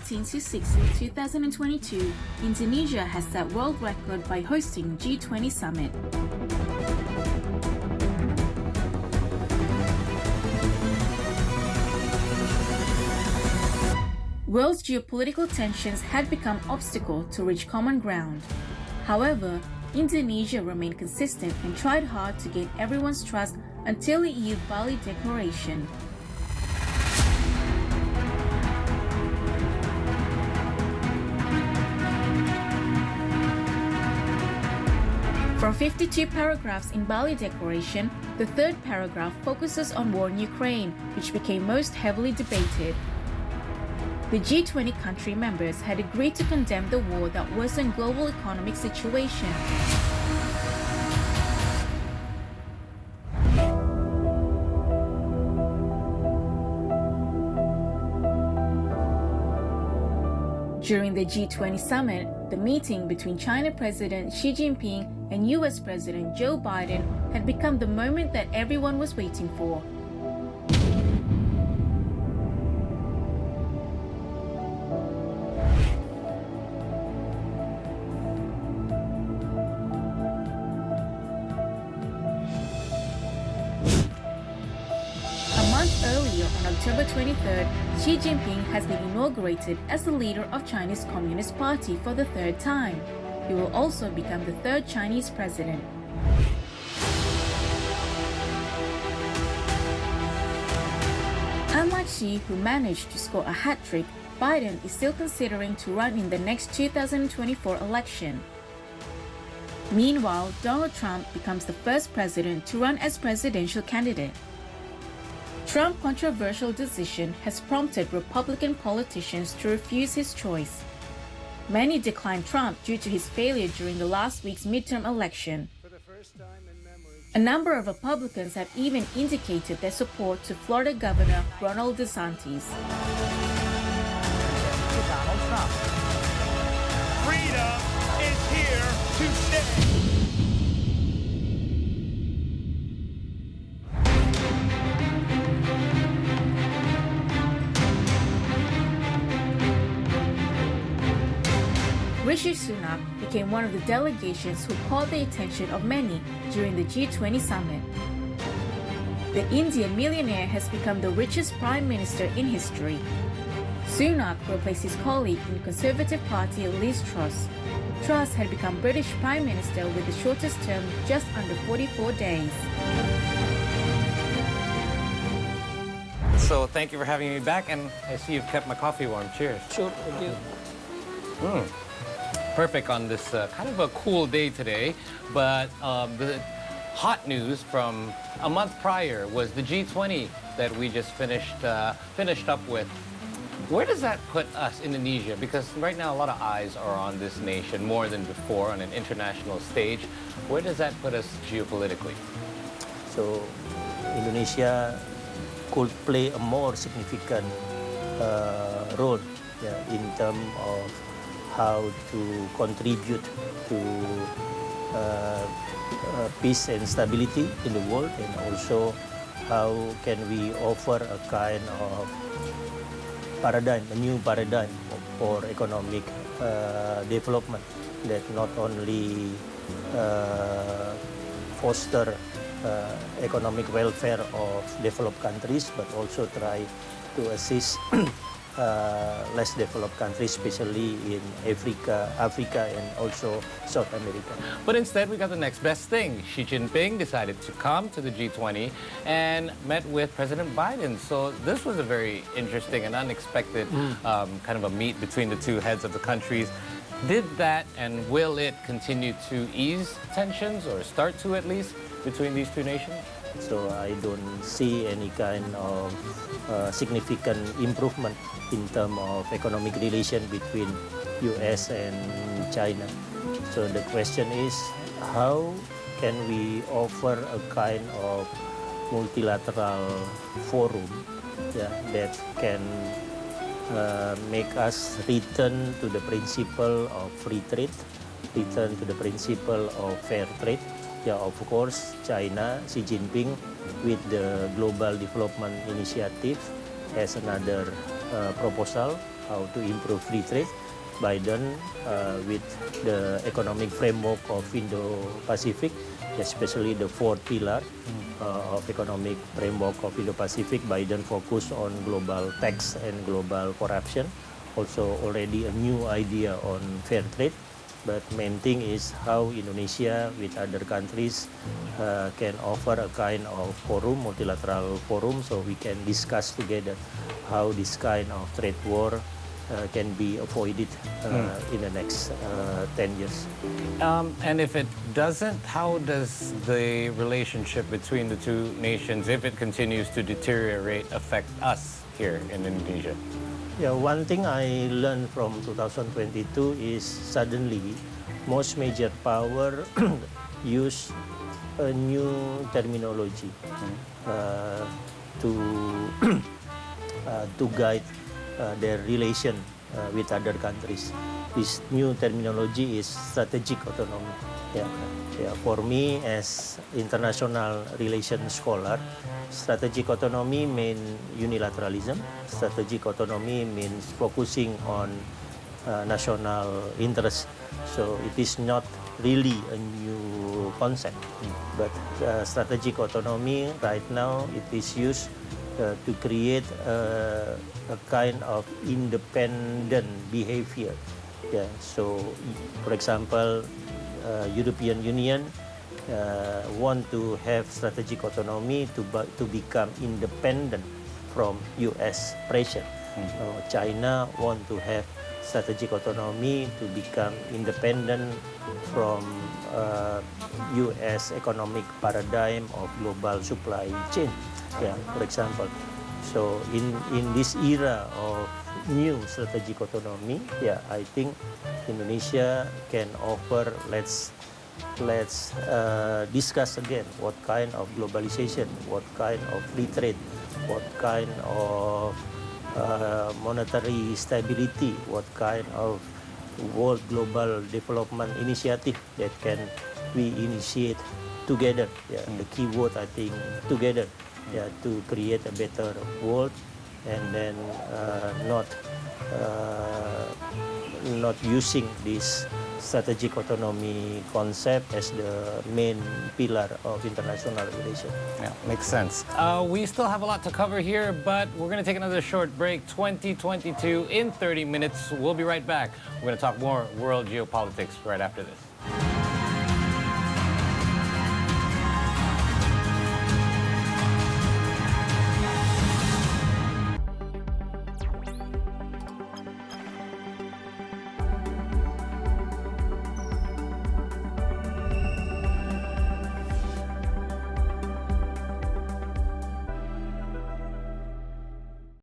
15 to 16, 2022, Indonesia has set world record by hosting G20 summit. World's geopolitical tensions had become obstacle to reach common ground. However, Indonesia remained consistent and tried hard to gain everyone's trust until the EU Bali Declaration. From 52 paragraphs in Bali Declaration, the third paragraph focuses on war in Ukraine, which became most heavily debated. The G20 country members had agreed to condemn the war that worsened global economic situation. During the G20 summit, the meeting between China President Xi Jinping and US President Joe Biden had become the moment that everyone was waiting for. Earlier, on October 23rd, Xi Jinping has been inaugurated as the leader of China's Communist Party for the third time. He will also become the third Chinese president. Unlike Xi, who managed to score a hat-trick, Biden is still considering to run in the next 2024 election. Meanwhile, Donald Trump becomes the first president to run as presidential candidate. Trump's controversial decision has prompted Republican politicians to refuse his choice. Many declined Trump due to his failure during the last week's midterm election. A number of Republicans have even indicated their support to Florida Governor Ron DeSantis. Donald Trump. Freedom is here to stay. Rishi Sunak became one of the delegations who caught the attention of many during the G20 summit. The Indian millionaire has become the richest prime minister in history. Sunak replaced his colleague in the Conservative Party Liz Truss. Truss had become British prime minister with the shortest term just under 44 days. So thank you for having me back, and I see you've kept my coffee warm. Cheers. Sure, thank you. Perfect on this kind of a cool day today, but the hot news from a month prior was the G20 that we just finished up with. Where does that put us, Indonesia? Because right now a lot of eyes are on this nation more than before on an international stage. Where does that put us geopolitically? So Indonesia could play a more significant role in terms of how to contribute to peace and stability in the world, and also how can we offer a kind of paradigm, a new paradigm for economic development that not only foster economic welfare of developed countries, but also try to assist less developed countries, especially in Africa and also South America. But instead, we got the next best thing. Xi Jinping decided to come to the G20 and met with President Biden. So this was a very interesting and unexpected kind of a meet between the two heads of the countries. Did that and will it continue to ease tensions, or start to at least, between these two nations? So I don't see any kind of significant improvement in terms of economic relation between US and China. So the question is, how can we offer a kind of multilateral forum that can make us return to the principle of free trade, return to the principle of fair trade. Of course, China, Xi Jinping, with the Global Development Initiative, has another proposal how to improve free trade. Biden, with the economic framework of Indo-Pacific, especially the fourth pillar of economic framework of Indo-Pacific, Biden focused on global tax and global corruption. Also already a new idea on fair trade. But main thing is how Indonesia with other countries can offer a kind of forum, multilateral forum, so we can discuss together how this kind of trade war can be avoided in the next 10 years. And if it doesn't, how does the relationship between the two nations, if it continues to deteriorate, affect us here in Indonesia? Yeah, one thing I learned from 2022 is suddenly most major power use a new terminology to guide their relation with other countries. This new terminology is strategic autonomy. For me, as international relations scholar, strategic autonomy means unilateralism. Strategic autonomy means focusing on national interest. So it is not really a new concept, but strategic autonomy right now it is used to create a kind of independent behavior. So for example, European Union want to have strategic autonomy to become independent from U.S. pressure. China want to have strategic autonomy to become independent from U.S. economic paradigm of global supply chain. For example. So in this era of new strategic autonomy, I think Indonesia can offer, let's discuss again what kind of globalization, what kind of free trade, what kind of monetary stability, what kind of world global development initiative that can we initiate together. The key word I think together. To create a better world, and then not using this strategic autonomy concept as the main pillar of international relations. Yeah, makes sense. We still have a lot to cover here, but we're going to take another short break. 2022 in 30 minutes. We'll be right back. We're going to talk more world geopolitics right after this.